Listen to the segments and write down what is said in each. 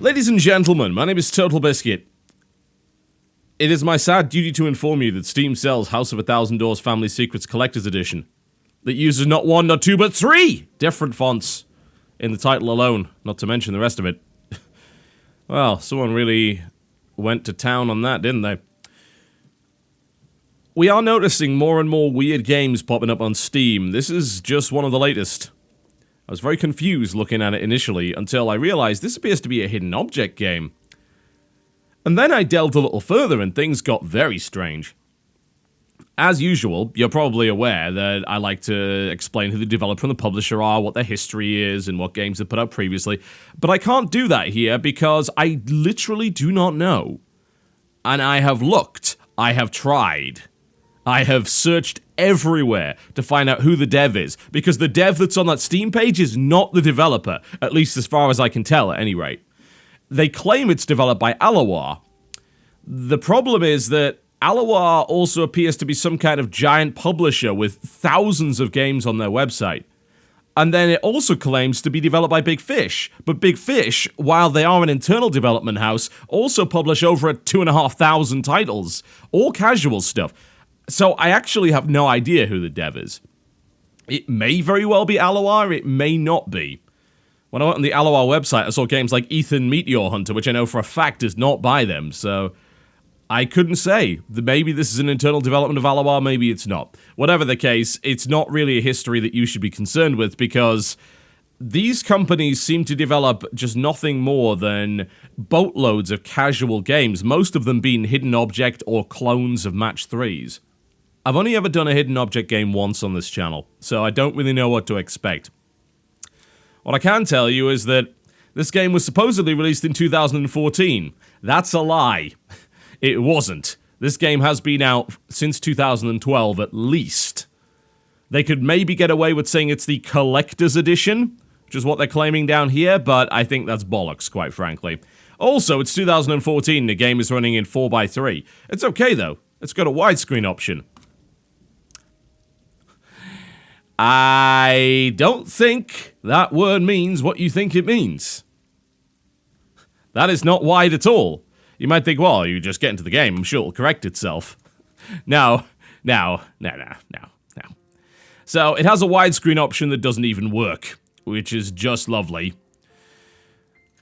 Ladies and gentlemen, my name is TotalBiscuit. It is my sad duty to inform you that Steam sells House of a Thousand Doors Family Secrets Collector's Edition that uses not one, not two, but three different fonts in the title alone, not to mention the rest of it. Well, someone really went to town on that, didn't they? We are noticing more and more weird games popping up on Steam. This is just one of the latest. I was very confused looking at it initially until I realized this appears to be a hidden object game. And then I delved a little further and things got very strange. As usual, you're probably aware that I like to explain who the developer and the publisher are, what their history is, and what games they've put out previously. But I can't do that here because I literally do not know. And I have looked. I have tried. I have searched everywhere to find out who the dev is, because the dev that's on that Steam page is not the developer, at least as far as I can tell at any rate. They claim it's developed by Alawar. The problem is that Alawar also appears to be some kind of giant publisher with thousands of games on their website. And then it also claims to be developed by Big Fish. But Big Fish, while they are an internal development house, also publish over 2,500 titles, all casual stuff. So I actually have no idea who the dev is. It may very well be Alawar, it may not be. When I went on the Alawar website, I saw games like Ethan Meteor Hunter, which I know for a fact is not by them, so I couldn't say. Maybe this is an internal development of Alawar, maybe it's not. Whatever the case, it's not really a history that you should be concerned with, because these companies seem to develop just nothing more than boatloads of casual games, most of them being hidden object or clones of Match 3s. I've only ever done a hidden object game once on this channel, so I don't really know what to expect. What I can tell you is that this game was supposedly released in 2014. That's a lie. It wasn't. This game has been out since 2012 at least. They could maybe get away with saying it's the collector's edition, which is what they're claiming down here, but I think that's bollocks, quite frankly. Also, it's 2014 and the game is running in 4:3. It's okay though. It's got a widescreen option. I don't think that word means what you think it means. That is not wide at all. You might think, well, you just get into the game, I'm sure it'll correct itself. No. So, it has a widescreen option that doesn't even work, which is just lovely.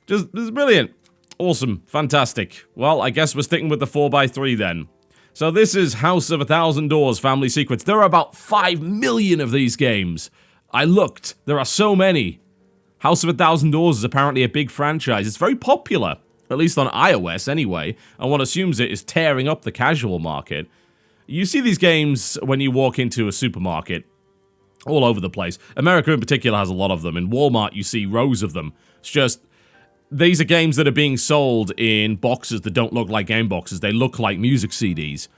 Just brilliant. Awesome. Fantastic. Well, I guess we're sticking with the 4:3 then. So this is House of a Thousand Doors Family Secrets. There are about 5 million of these games. I looked. There are so many. House of a Thousand Doors is apparently a big franchise. It's very popular, at least on iOS anyway, and one assumes it is tearing up the casual market. You see these games when you walk into a supermarket all over the place. America in particular has a lot of them. In Walmart, you see rows of them. It's just, these are games that are being sold in boxes that don't look like game boxes. They look like music CDs.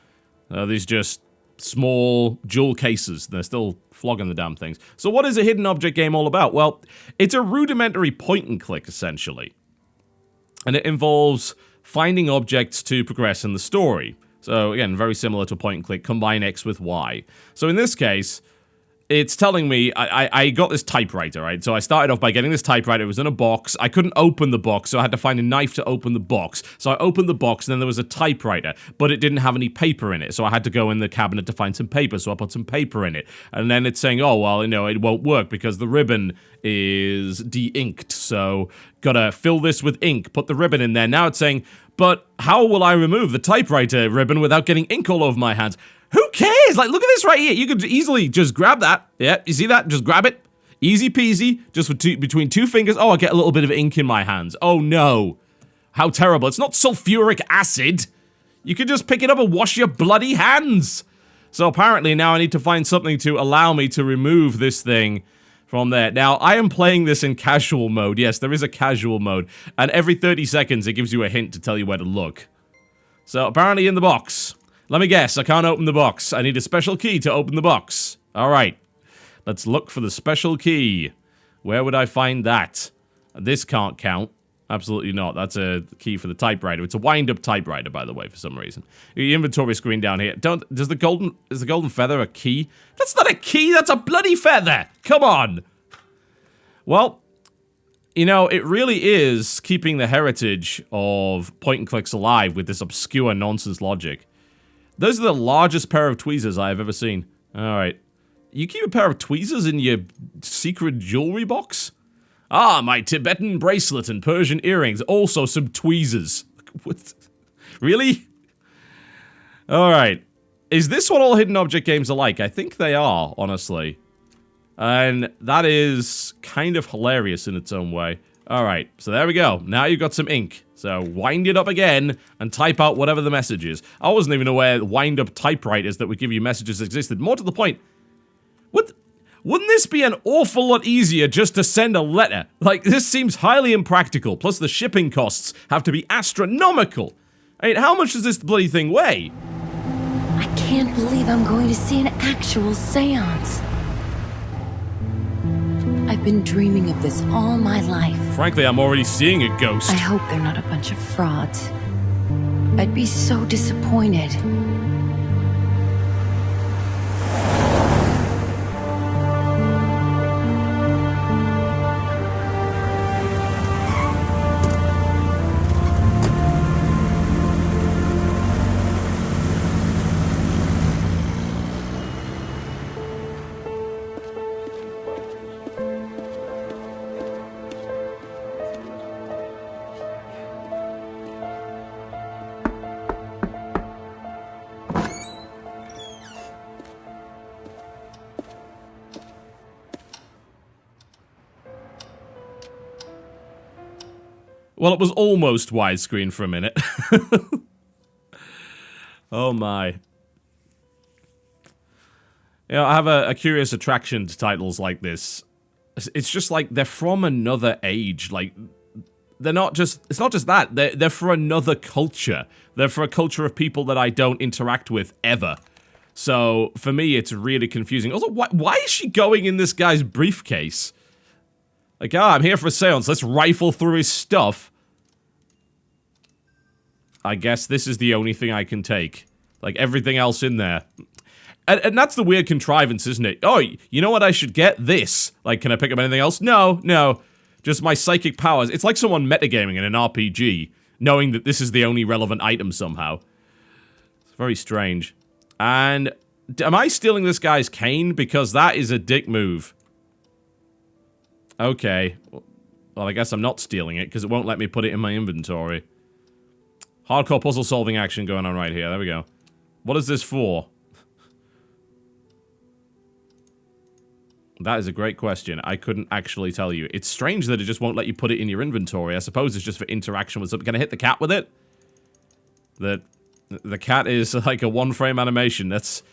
These just small jewel cases. They're still flogging the damn things. So what is a hidden object game all about? Well, it's a rudimentary point and click, essentially. And it involves finding objects to progress in the story. So again, very similar to a point and click. Combine X with Y. So in this case, it's telling me, I got this typewriter, right? So I started off by getting this typewriter. It was in a box. I couldn't open the box, so I had to find a knife to open the box. So I opened the box, and then there was a typewriter, but it didn't have any paper in it. So I had to go in the cabinet to find some paper, so I put some paper in it. And then it's saying, oh, well, you know, it won't work because the ribbon is de-inked. So gotta fill this with ink, put the ribbon in there. Now it's saying, but how will I remove the typewriter ribbon without getting ink all over my hands? Who cares? Like, look at this right here. You could easily just grab that. Yeah, you see that? Just grab it. Easy peasy. Just with between two fingers. Oh, I get a little bit of ink in my hands. Oh, no. How terrible. It's not sulfuric acid. You can just pick it up and wash your bloody hands. So apparently now I need to find something to allow me to remove this thing from there. Now, I am playing this in casual mode. Yes, there is a casual mode. And every 30 seconds, it gives you a hint to tell you where to look. So apparently in the box. Let me guess, I can't open the box. I need a special key to open the box. Alright. Let's look for the special key. Where would I find that? This can't count. Absolutely not. That's a key for the typewriter. It's a wind-up typewriter, by the way, for some reason. The inventory screen down here. Is the golden feather a key? That's not a key, that's a bloody feather! Come on! Well, You know, it really is keeping the heritage of point-and-clicks alive with this obscure nonsense logic. Those are the largest pair of tweezers I have ever seen. Alright. You keep a pair of tweezers in your secret jewelry box? Ah, my Tibetan bracelet and Persian earrings. Also some tweezers. What? Really? Alright. Is this what all hidden object games are like? I think they are, honestly. And that is kind of hilarious in its own way. Alright, so there we go. Now you've got some ink. So wind it up again and type out whatever the message is. I wasn't even aware wind-up typewriters that would give you messages existed. More to the point, wouldn't this be an awful lot easier just to send a letter? Like, this seems highly impractical. Plus the shipping costs have to be astronomical. I mean, how much does this bloody thing weigh? I can't believe I'm going to see an actual seance. I've been dreaming of this all my life. Frankly, I'm already seeing a ghost. I hope they're not a bunch of frauds. I'd be so disappointed. Well, it was almost widescreen for a minute. Oh my. You know, I have a curious attraction to titles like this. It's just like, they're from another age. Like, they're not just, it's not just that. They're for another culture. They're for a culture of people that I don't interact with ever. So, for me, it's really confusing. Also, why is she going in this guy's briefcase? Like, I'm here for a seance, let's rifle through his stuff. I guess this is the only thing I can take. Like, everything else in there. And that's the weird contrivance, isn't it? Oh, you know what I should get? This. Like, can I pick up anything else? No, no. Just my psychic powers. It's like someone metagaming in an RPG, knowing that this is the only relevant item somehow. It's very strange. And, am I stealing this guy's cane? Because that is a dick move. Okay. Well, I guess I'm not stealing it, because it won't let me put it in my inventory. Hardcore puzzle solving action going on right here. There we go. What is this for? That is a great question. I couldn't actually tell you. It's strange that it just won't let you put it in your inventory. I suppose it's just for interaction with something. Can I hit the cat with it? The cat is like a one-frame animation. That's...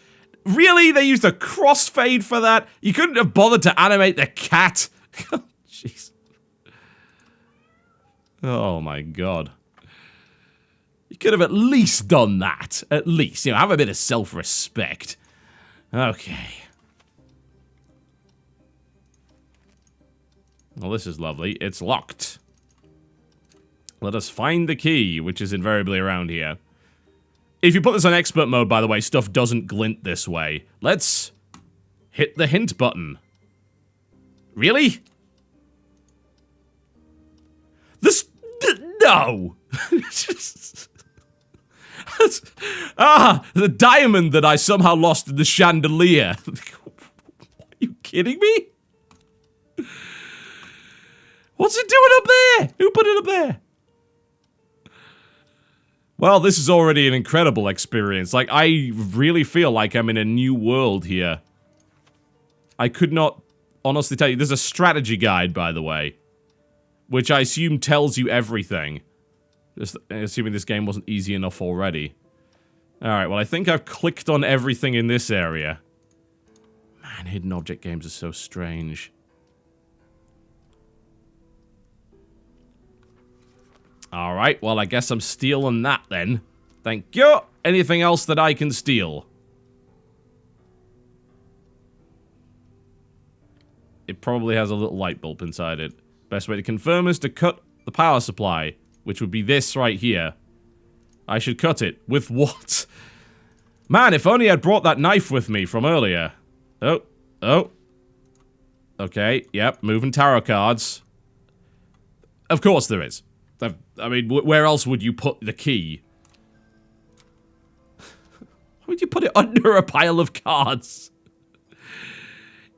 Really? They used a crossfade for that? You couldn't have bothered to animate the cat? Jeez. Oh my god. You could have at least done that. At least. You know, have a bit of self-respect. Okay. Well, this is lovely. It's locked. Let us find the key, which is invariably around here. If you put this on expert mode, by the way, stuff doesn't glint this way. Let's hit the hint button. Really? This... No! The diamond that I somehow lost in the chandelier. Are you kidding me? What's it doing up there? Who put it up there? Well, this is already an incredible experience. Like, I really feel like I'm in a new world here. I could not honestly tell you. There's a strategy guide, by the way, which I assume tells you everything. Just assuming this game wasn't easy enough already. Alright, well, I think I've clicked on everything in this area. Man, hidden object games are so strange. Alright, well, I guess I'm stealing that then. Thank you. Anything else that I can steal? It probably has a little light bulb inside it. Best way to confirm is to cut the power supply, which would be this right here. I should cut it. With what? Man, if only I'd brought that knife with me from earlier. Oh. Okay, yep, moving tarot cards. Of course there is. I mean, where else would you put the key? Why would you put it under a pile of cards?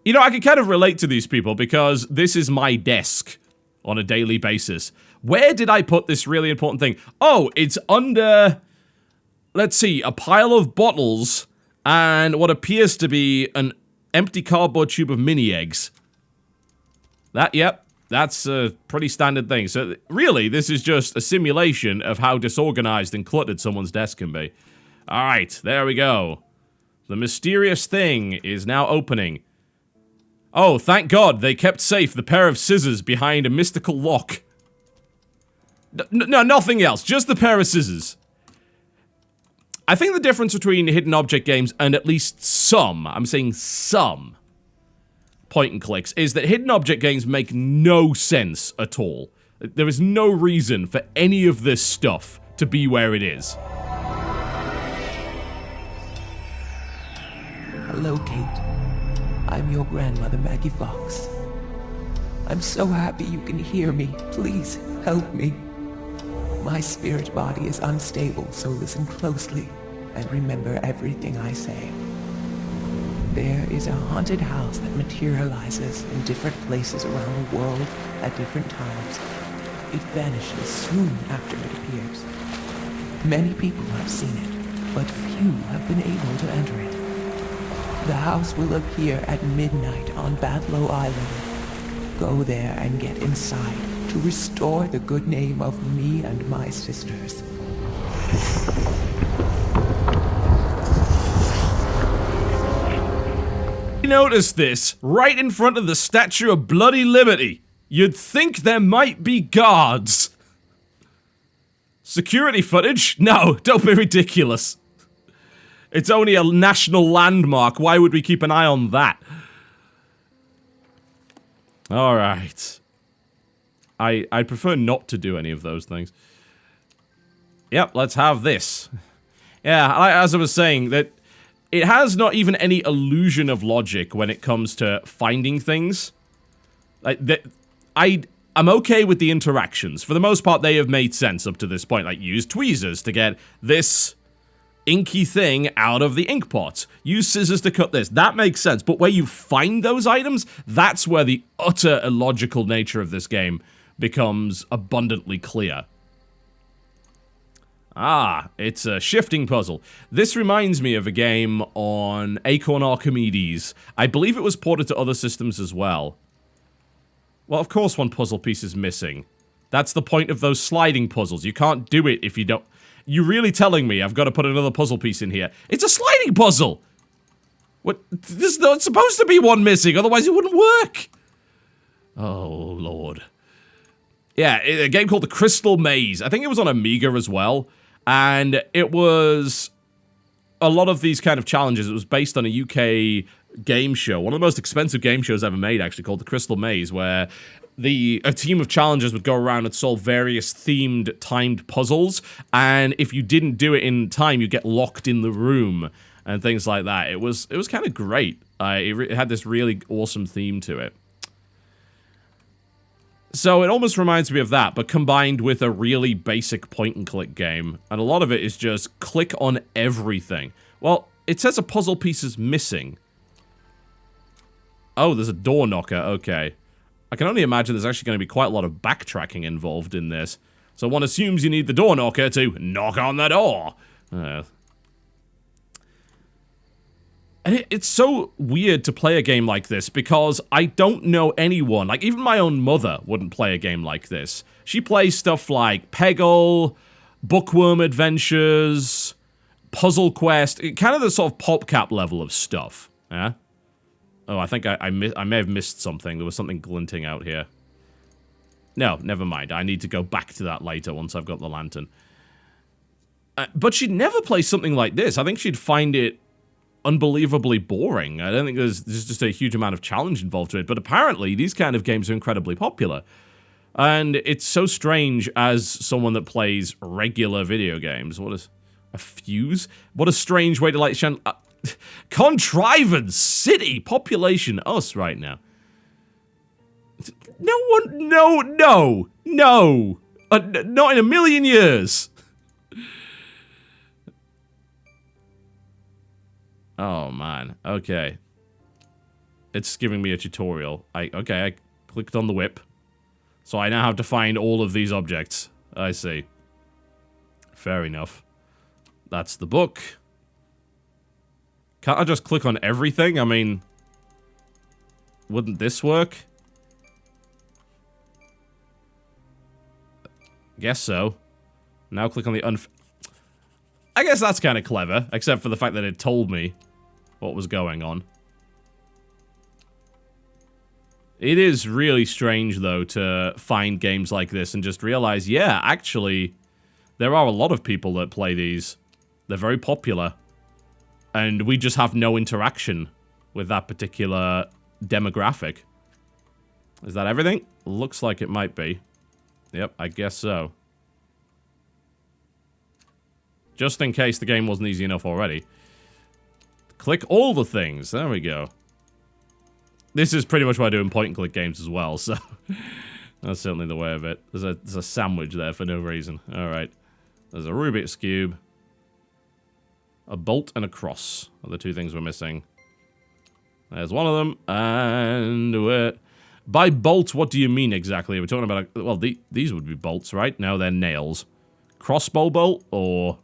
You know, I can kind of relate to these people because this is my desk on a daily basis. Where did I put this really important thing? Oh, it's under, let's see, a pile of bottles and what appears to be an empty cardboard tube of mini eggs. Yep, that's a pretty standard thing. So really, this is just a simulation of how disorganized and cluttered someone's desk can be. All right, there we go. The mysterious thing is now opening. Oh, thank God they kept safe the pair of scissors behind a mystical lock. No, nothing else. Just the pair of scissors. I think the difference between hidden object games and at least some, I'm saying some, point and clicks is that hidden object games make no sense at all. There is no reason for any of this stuff to be where it is. Hello, Kate. I'm your grandmother, Maggie Fox. I'm so happy you can hear me. Please, help me. My spirit body is unstable, so listen closely and remember everything I say. There is a haunted house that materializes in different places around the world at different times. It vanishes soon after it appears. Many people have seen it, but few have been able to enter it. The house will appear at midnight on Badlow Island. Go there and get inside to restore the good name of me and my sisters. Notice this right in front of the Statue of Bloody Liberty. You'd think there might be guards. Security footage? No, don't be ridiculous. It's only a national landmark. Why would we keep an eye on that? Alright. I'd prefer not to do any of those things. Yep, let's have this. Yeah, as I was saying, that it has not even any illusion of logic when it comes to finding things. Like, I'm okay with the interactions. For the most part, they have made sense up to this point. Like, use tweezers to get this inky thing out of the ink pot. Use scissors to cut this. That makes sense. But where you find those items, that's where the utter illogical nature of this game becomes abundantly clear. Ah, it's a shifting puzzle. This reminds me of a game on Acorn Archimedes. I believe it was ported to other systems as well. Well, of course one puzzle piece is missing. That's the point of those sliding puzzles. You can't do it if you don't... You're really telling me I've got to put another puzzle piece in here? It's a sliding puzzle! What? There's not supposed to be one missing, otherwise it wouldn't work! Oh, Lord. Yeah, a game called The Crystal Maze. I think it was on Amiga as well. And it was a lot of these kind of challenges. It was based on a UK game show. One of the most expensive game shows ever made, actually, called The Crystal Maze, where a team of challengers would go around and solve various themed, timed puzzles. And if you didn't do it in time, you'd get locked in the room and things like that. It was kind of great. It had this really awesome theme to it. So it almost reminds me of that, but combined with a really basic point-and-click game. And a lot of it is just click on everything. Well, it says a puzzle piece is missing. Oh, there's a door knocker, okay. I can only imagine there's actually going to be quite a lot of backtracking involved in this. So one assumes you need the door knocker to knock on the door. And it's so weird to play a game like this because I don't know anyone, like even my own mother wouldn't play a game like this. She plays stuff like Peggle, Bookworm Adventures, Puzzle Quest, kind of the sort of PopCap level of stuff. Yeah? Oh, I think I may have missed something. There was something glinting out here. No, never mind. I need to go back to that later once I've got the lantern. But she'd never play something like this. I think she'd find it unbelievably boring. I don't think there's just a huge amount of challenge involved to it, but apparently these kind of games are incredibly popular. And it's so strange as someone that plays regular video games. What is a fuse? What a strange way to like Contrivance City, population us right now. No one, no. Not in a million years. Oh, man. Okay. It's giving me a tutorial. Okay, I clicked on the whip. So I now have to find all of these objects. I see. Fair enough. That's the book. Can't I just click on everything? I mean, wouldn't this work? Guess so. Now click on the I guess that's kind of clever, except for the fact that it told me what was going on. It is really strange, though, to find games like this and just realize, yeah, actually, there are a lot of people that play these. They're very popular. And we just have no interaction with that particular demographic. Is that everything? Looks like it might be. Yep, I guess so. Just in case the game wasn't easy enough already. Click all the things. There we go. This is pretty much what I do in point-and-click games as well, so... that's certainly the way of it. There's a sandwich there for no reason. Alright. There's a Rubik's Cube. A bolt and a cross are the two things we're missing. There's one of them, and we're... By bolt, what do you mean exactly? We're talking about... well, these would be bolts, right? No, they're nails. Crossbow bolt, or...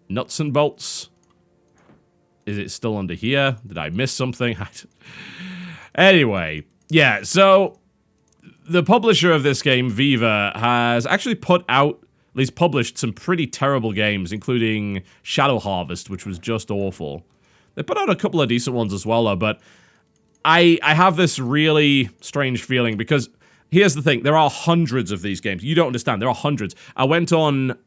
nuts and bolts? Is it still under here? Did I miss something? Anyway, yeah, so the publisher of this game, Viva, has actually put out, at least published, some pretty terrible games, including Shadow Harvest, which was just awful. They put out a couple of decent ones as well, though, but I have this really strange feeling, because here's the thing, there are hundreds of these games. You don't understand, there are hundreds. I went on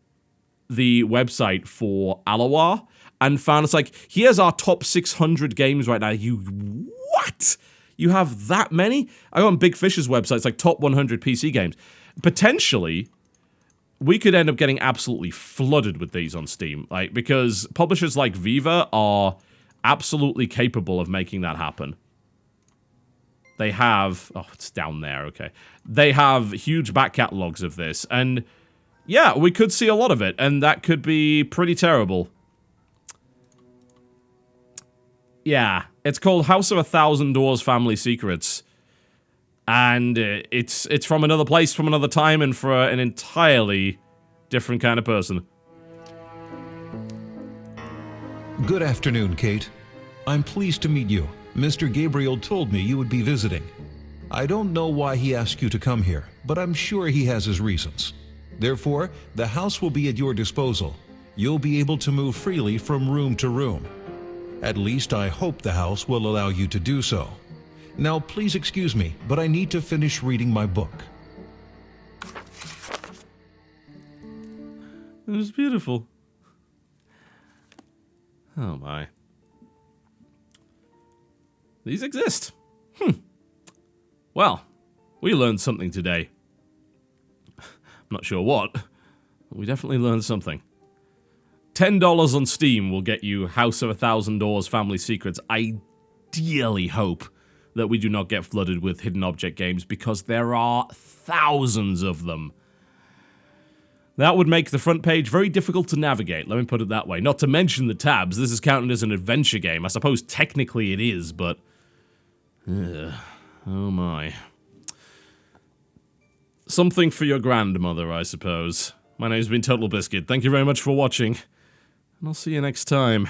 the website for Alawar, and found it's like, here's our top 600 games right now. What? You have that many? I go on Big Fish's website, it's like top 100 PC games. Potentially, we could end up getting absolutely flooded with these on Steam, like, because publishers like Viva are absolutely capable of making that happen. They have... oh, it's down there, okay. They have huge back catalogs of this, and yeah, we could see a lot of it, and that could be pretty terrible. Yeah, it's called House of 1,000 Doors Family Secrets. And it's from another place, from another time, and for an entirely different kind of person. Good afternoon, Kate. I'm pleased to meet you. Mr. Gabriel told me you would be visiting. I don't know why he asked you to come here, but I'm sure he has his reasons. Therefore, the house will be at your disposal. You'll be able to move freely from room to room. At least I hope the house will allow you to do so. Now, please excuse me, but I need to finish reading my book. It was beautiful. Oh my. These exist. Well, we learned something today. I'm not sure what, but we definitely learned something. $10 on Steam will get you House of 1,000 Doors Family Secrets. I dearly hope that we do not get flooded with hidden object games, because there are thousands of them. That would make the front page very difficult to navigate, let me put it that way. Not to mention the tabs. This is counted as an adventure game. I suppose technically it is, but... oh my. Something for your grandmother, I suppose. My name's been TotalBiscuit. Thank you very much for watching. And I'll see you next time.